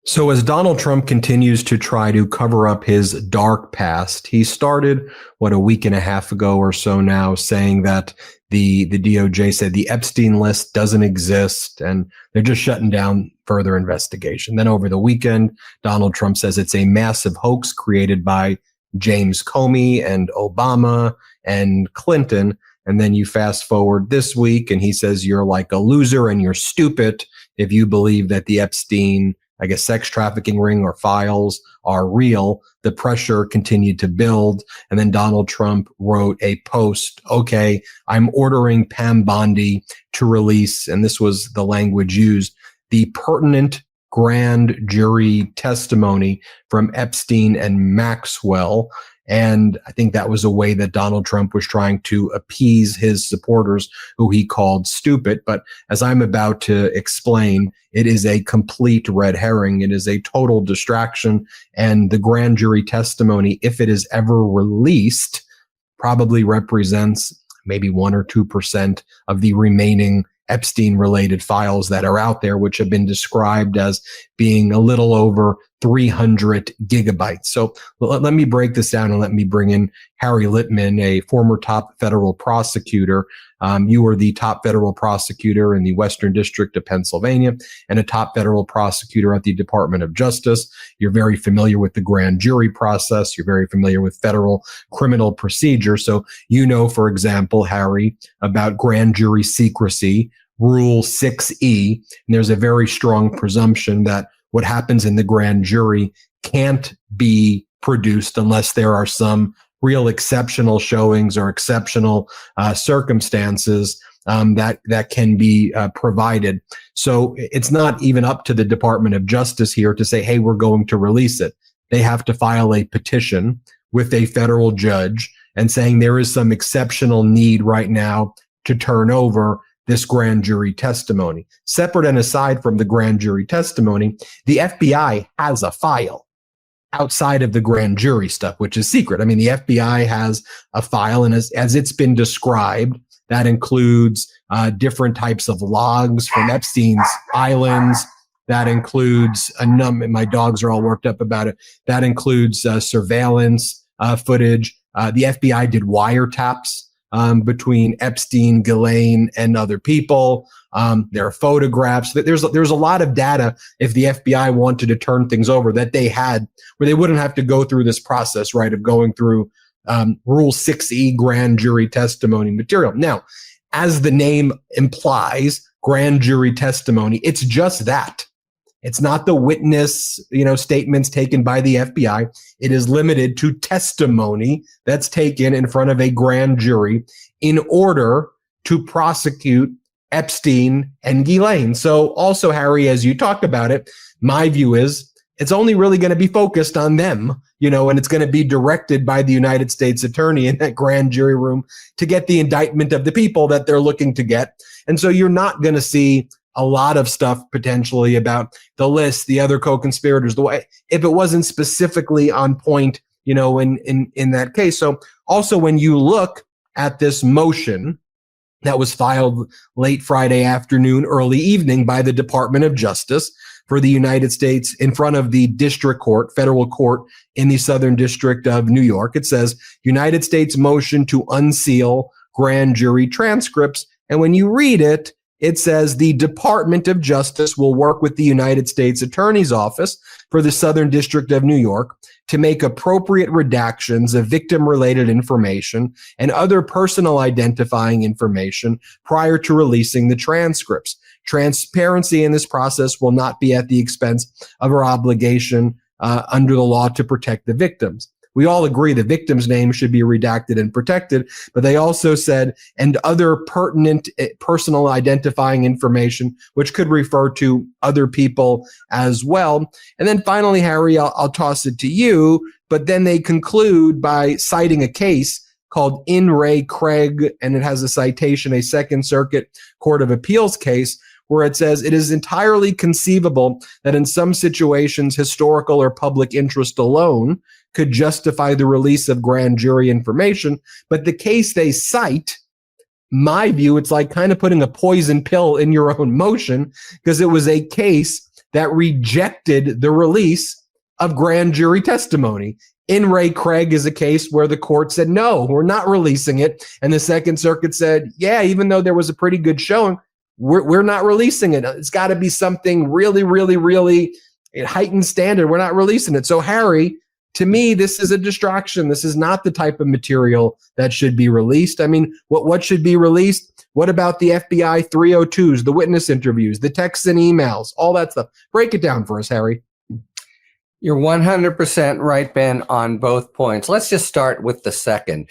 So as Donald Trump continues to try to cover up his dark past, he started, a week and a half ago or so now, saying that the DOJ said the Epstein list doesn't exist and they're just shutting down further investigation. Then over the weekend, Donald Trump says it's a massive hoax created by James Comey and Obama and Clinton. And then you fast forward this week and he says you're like a loser and you're stupid if you believe that the Epstein sex trafficking ring or files are real. The pressure continued to build. And then Donald Trump wrote a post, okay, I'm ordering Pam Bondi to release, and this was the language used, the pertinent grand jury testimony from Epstein and Maxwell. And I think that was a way that Donald Trump was trying to appease his supporters, who he called stupid. But as I'm about to explain, it is a complete red herring. It is a total distraction. And the grand jury testimony, if it is ever released, probably represents maybe 1 or 2% of the remaining Epstein-related files that are out there, which have been described as being a little over 300 gigabytes. So let me break this down and let me bring in Harry Litman, a former top federal prosecutor. You were the top federal prosecutor in the Western District of Pennsylvania and a top federal prosecutor at the Department of Justice. You're very familiar with the grand jury process. You're very familiar with federal criminal procedure. So you know, for example, Harry, about grand jury secrecy, Rule 6E, and there's a very strong presumption that what happens in the grand jury can't be produced unless there are some real exceptional showings or exceptional circumstances that can be provided. So it's not even up to the Department of Justice here to say, hey, we're going to release it. They have to file a petition with a federal judge and saying there is some exceptional need right now to turn over this grand jury testimony. Separate and aside from the grand jury testimony, the FBI has a file outside of the grand jury stuff, which is secret. I mean, the FBI has a file, and as it's been described, that includes different types of logs from Epstein's islands. That includes my dogs are all worked up about it. That includes surveillance footage. The FBI did wiretaps between Epstein, Ghislaine, and other people. There are photographs. There's a lot of data if the FBI wanted to turn things over that they had, where they wouldn't have to go through this process, right, of going through Rule 6E grand jury testimony material. Now, as the name implies, grand jury testimony, it's just that. It's not the witness, statements taken by the FBI. It is limited to testimony that's taken in front of a grand jury in order to prosecute Epstein and Ghislaine. So also, Harry, as you talked about it, my view is it's only really going to be focused on them, and it's going to be directed by the United States attorney in that grand jury room to get the indictment of the people that they're looking to get. And so you're not going to see a lot of stuff potentially about the list, the other co-conspirators, the way, if it wasn't specifically on point, in that case. So also, when you look at this motion that was filed late Friday afternoon, early evening by the Department of Justice for the United States in front of the district court, federal court in the Southern District of New York, it says United States motion to unseal grand jury transcripts. And when you read it, it says the Department of Justice will work with the United States Attorney's Office for the Southern District of New York to make appropriate redactions of victim-related information and other personal identifying information prior to releasing the transcripts. Transparency in this process will not be at the expense of our obligation under the law to protect the victims. We all agree the victim's name should be redacted and protected, but they also said, and other pertinent personal identifying information, which could refer to other people as well. And then finally, Harry, I'll toss it to you, but then they conclude by citing a case called In Re Craig, and it has a citation, a Second Circuit Court of Appeals case, where it says it is entirely conceivable that in some situations, historical or public interest alone could justify the release of grand jury information. But the case they cite, my view, it's like kind of putting a poison pill in your own motion, because it was a case that rejected the release of grand jury testimony. In Ray Craig is a case where the court said, no, we're not releasing it. And the Second Circuit said, yeah, even though there was a pretty good showing, we're not releasing it. It's got to be something really, really, really heightened standard. We're not releasing it. So, Harry, to me, this is a distraction. This is not the type of material that should be released. I mean, what should be released? What about the FBI 302s, the witness interviews, the texts and emails, all that stuff? Break it down for us, Harry. You're 100% right, Ben, on both points. Let's just start with the second.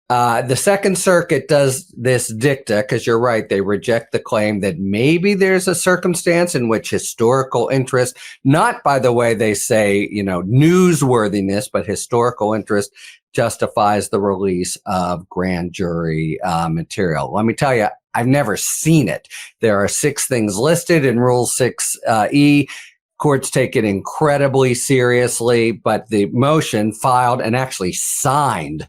The Second Circuit does this dicta because you're right. They reject the claim that maybe there's a circumstance in which historical interest, not by the way they say, newsworthiness, but historical interest justifies the release of grand jury material. Let me tell you, I've never seen it. There are 6 things listed in Rule 6E. Courts take it incredibly seriously, but the motion filed and actually signed,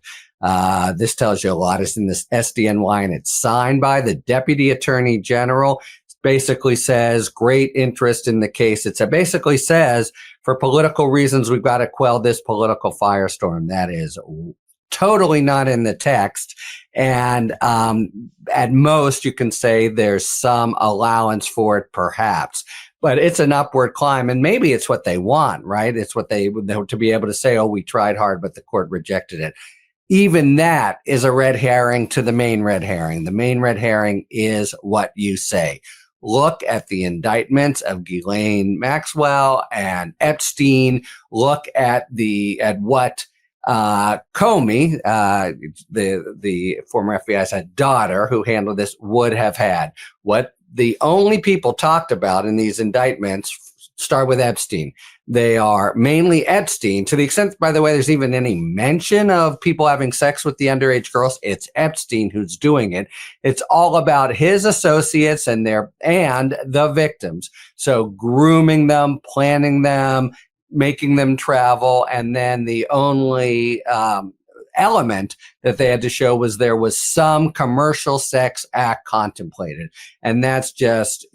this tells you a lot, is in this SDNY, and it's signed by the Deputy Attorney General. It basically says great interest in the case. It basically says for political reasons, we've got to quell this political firestorm. That is totally not in the text. And at most, you can say there's some allowance for it, perhaps. But it's an upward climb, and maybe it's what they want, right? It's what they to be able to say, oh, we tried hard, but the court rejected it. Even that is a red herring to the main red herring. The main red herring is what you say. Look at the indictments of Ghislaine Maxwell and Epstein. Look at what Comey, the former FBI's daughter who handled this, would have had. What the only people talked about in these indictments start with Epstein. They are mainly Epstein, to the extent, by the way, there's even any mention of people having sex with the underage girls. It's Epstein who's doing it. It's all about his associates and the victims. So grooming them, planning them, making them travel, and then the only element that they had to show was there was some commercial sex act contemplated, and that's just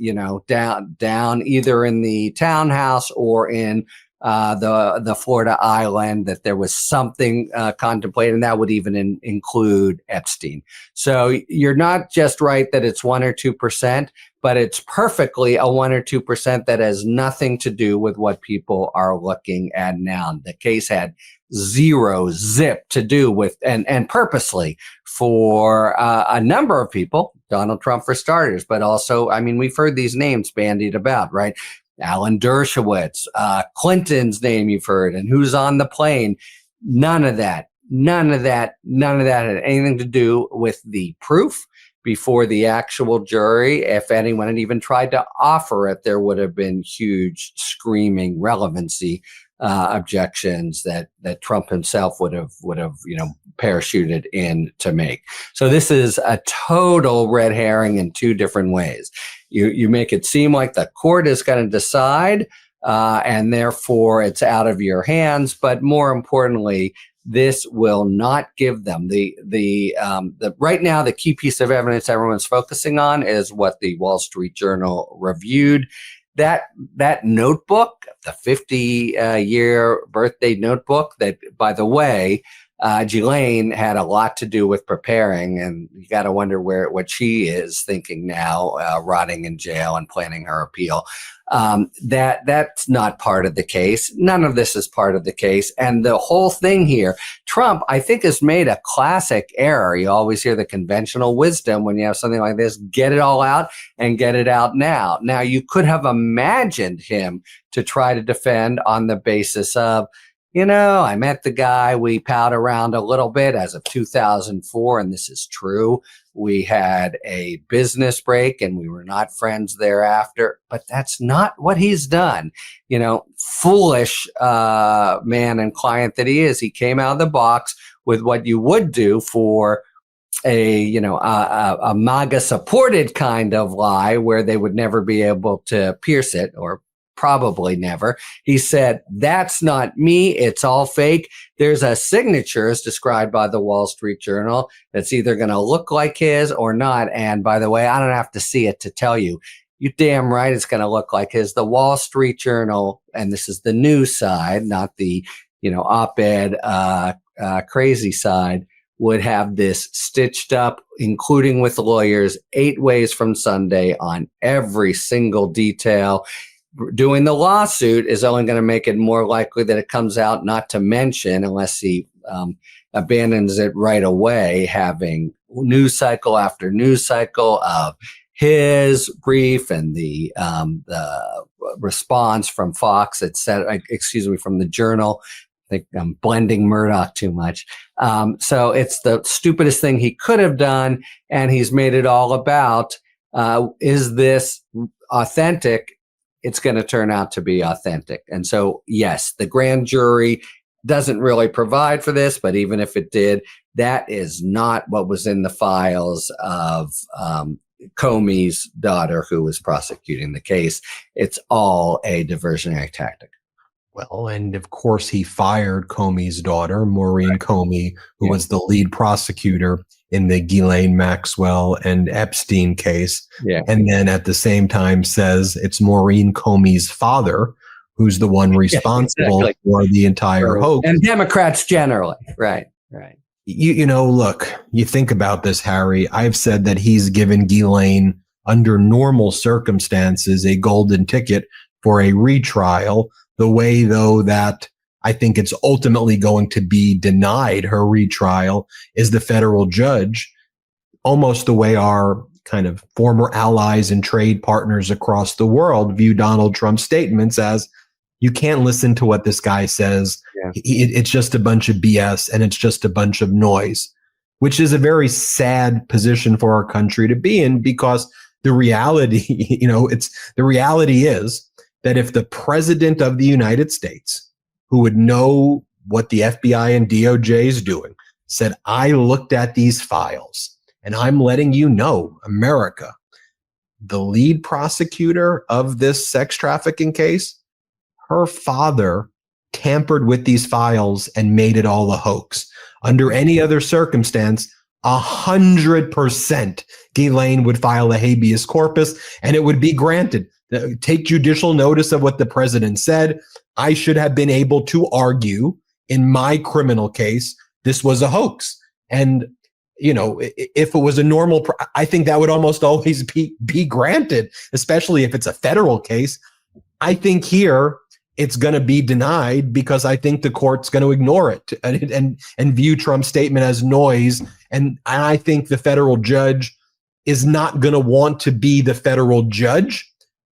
down either in the townhouse or in the Florida island, that there was something contemplated, and that would even include Epstein. So you're not just right that it's 1 or 2%, but it's perfectly a 1 or 2% that has nothing to do with what people are looking at now. The case had zip to do with, and purposely for a number of people, Donald Trump for starters, but also, I mean, we've heard these names bandied about, right? Alan Dershowitz, Clinton's name you've heard, and who's on the plane. None of that had anything to do with the proof before the actual jury. If anyone had even tried to offer it, there would have been huge screaming relevancy objections that Trump himself would have parachuted in to make. So this is a total red herring in 2 different ways. You make it seem like the court is going to decide, and therefore it's out of your hands. But more importantly, this will not give them the right now. The key piece of evidence everyone's focusing on is what the Wall Street Journal reviewed. That notebook, the 50-year birthday notebook, that, by the way, Ghislaine had a lot to do with preparing, and you got to wonder what she is thinking now, rotting in jail and planning her appeal. That's not part of the case. None of this is part of the case. And the whole thing here, Trump, I think, has made a classic error. You always hear the conventional wisdom when you have something like this: get it all out and get it out now. Now, you could have imagined him to try to defend on the basis of, I met the guy, we palled around a little bit as of 2004, and this is true. We had a business break and we were not friends thereafter, but that's not what he's done. Foolish man and client that he is. He came out of the box with what you would do for a MAGA supported kind of lie where they would never be able to pierce it, or probably never. He said, that's not me. It's all fake. There's a signature, as described by the Wall Street Journal, that's either going to look like his or not. And by the way, I don't have to see it to tell you, You damn right it's going to look like his. The Wall Street Journal, and this is the news side, not the, op-ed crazy side, would have this stitched up, including with lawyers, 8 ways from Sunday on every single detail. Doing the lawsuit is only going to make it more likely that it comes out, not to mention, unless he abandons it right away, having news cycle after news cycle of his brief and the response from Fox, from the Journal. I think I'm blending Murdoch too much. So it's the stupidest thing he could have done, and he's made it all about, is this authentic? It's going to turn out to be authentic. And so, yes, the grand jury doesn't really provide for this, but even if it did, that is not what was in the files of Comey's daughter, who was prosecuting the case. It's all a diversionary tactic. Well, and of course, he fired Comey's daughter, Maureen Comey, who was the lead prosecutor in the Ghislaine Maxwell and Epstein case. Yeah. And then at the same time says it's Maureen Comey's father who's the one responsible for the entire hoax. And Democrats generally. Right. Look, you think about this, Harry. I've said that he's given Ghislaine, under normal circumstances, a golden ticket for a retrial. The way, though, that I think it's ultimately going to be denied her retrial is the federal judge, almost the way our kind of former allies and trade partners across the world view Donald Trump's statements as, you can't listen to what this guy says. Yeah. It's just a bunch of BS and it's just a bunch of noise, which is a very sad position for our country to be in, because the reality, the reality is that if the president of the United States, who would know what the FBI and DOJ is doing, said, I looked at these files and I'm letting you know, America, the lead prosecutor of this sex trafficking case, her father tampered with these files and made it all a hoax. Under any other circumstance, 100% Ghislaine would file a habeas corpus and it would be granted. Take judicial notice of what the president said. I should have been able to argue in my criminal case, this was a hoax. And, if it was a normal, I think that would almost always be granted, especially if it's a federal case. I think here it's going to be denied because I think the court's going to ignore it and view Trump's statement as noise. And I think the federal judge is not going to want to be the federal judge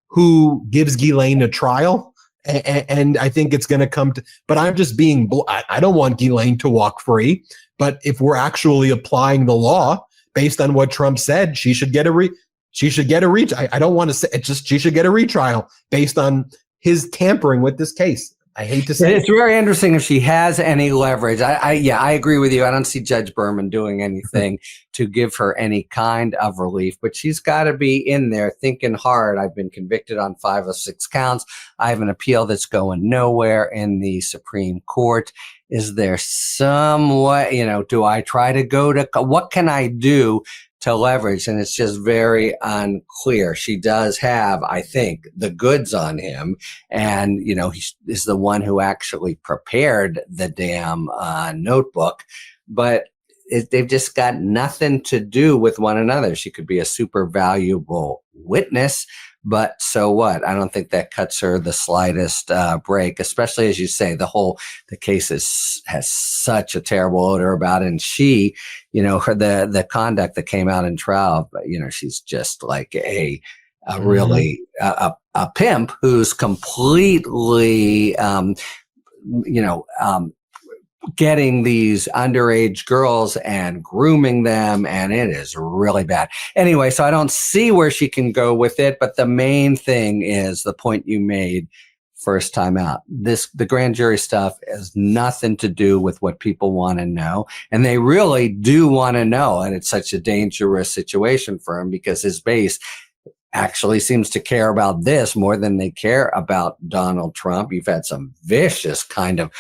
who gives Ghislaine a trial. And I think it's going to come to, but I'm just I don't want Ghislaine to walk free. But if we're actually applying the law based on what Trump said, she should get a reach. I don't want to say it, just she should get a retrial based on his tampering with this case. I hate to say it's very interesting if she has any leverage. I agree with you. I don't see Judge Berman doing anything to give her any kind of relief, but she's got to be in there thinking hard. I've been convicted on 5 of 6 counts. I have an appeal that's going nowhere in the Supreme Court. Is there some way, do I try to go to, what can I do to leverage? And it's just very unclear. She does have, I think, the goods on him. And, he is the one who actually prepared the damn notebook. But they've just got nothing to do with one another. She could be a super valuable witness, but so what? I don't think that cuts her the slightest break, especially as you say, the case has such a terrible odor about it. And she, her, the conduct that came out in trial, but she's just like a really a pimp who's completely, getting these underage girls and grooming them, and it is really bad. Anyway, so I don't see where she can go with it, but the main thing is the point you made first time out. The grand jury stuff has nothing to do with what people want to know, and they really do want to know, and it's such a dangerous situation for him because his base actually seems to care about this more than they care about Donald Trump. You've had some vicious kind of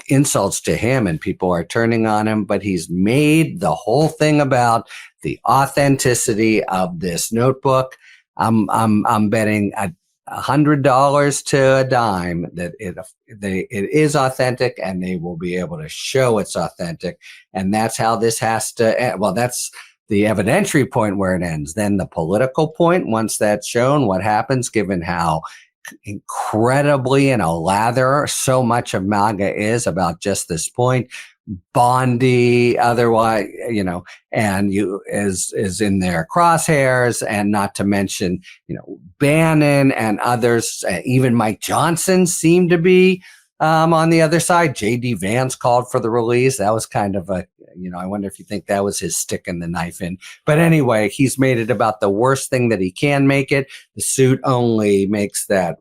insults to him and people are turning on him, but he's made the whole thing about the authenticity of this notebook. I'm betting $100 to a dime that it is authentic, and they will be able to show it's authentic. And that's how this has to end. Well, that's the evidentiary point where it ends. Then the political point, once that's shown, what happens, given how incredibly in a lather so much of MAGA is about just this point. Bondi, otherwise, and is in their crosshairs, and not to mention, Bannon and others, even Mike Johnson seemed to be on the other side. J.D. Vance called for the release. That was kind of I wonder if you think that was his sticking the knife in. But anyway, he's made it about the worst thing that he can make it. The suit only makes that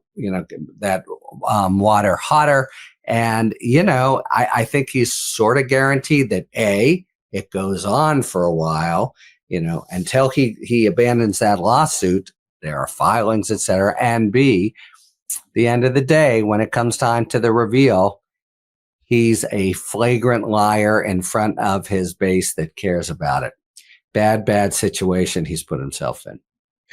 water hotter. And, I think he's sort of guaranteed that it goes on for a while, until he abandons that lawsuit. There are filings, et cetera. And B, the end of the day, when it comes time to the reveal, he's a flagrant liar in front of his base that cares about it. Bad situation he's put himself in.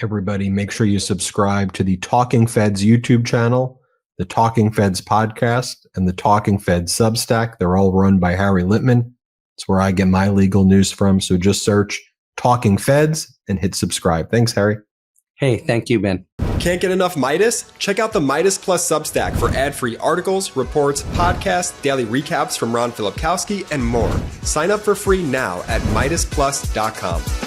Everybody, make sure you subscribe to the Talking Feds YouTube channel, the Talking Feds podcast, and the Talking Feds Substack. They're all run by Harry Litman. It's where I get my legal news from. So just search Talking Feds and hit subscribe. Thanks, Harry. Hey, thank you, Ben. Can't get enough Meidas? Check out the Meidas Plus Substack for ad-free articles, reports, podcasts, daily recaps from Ron Filipkowski, and more. Sign up for free now at MeidasPlus.com.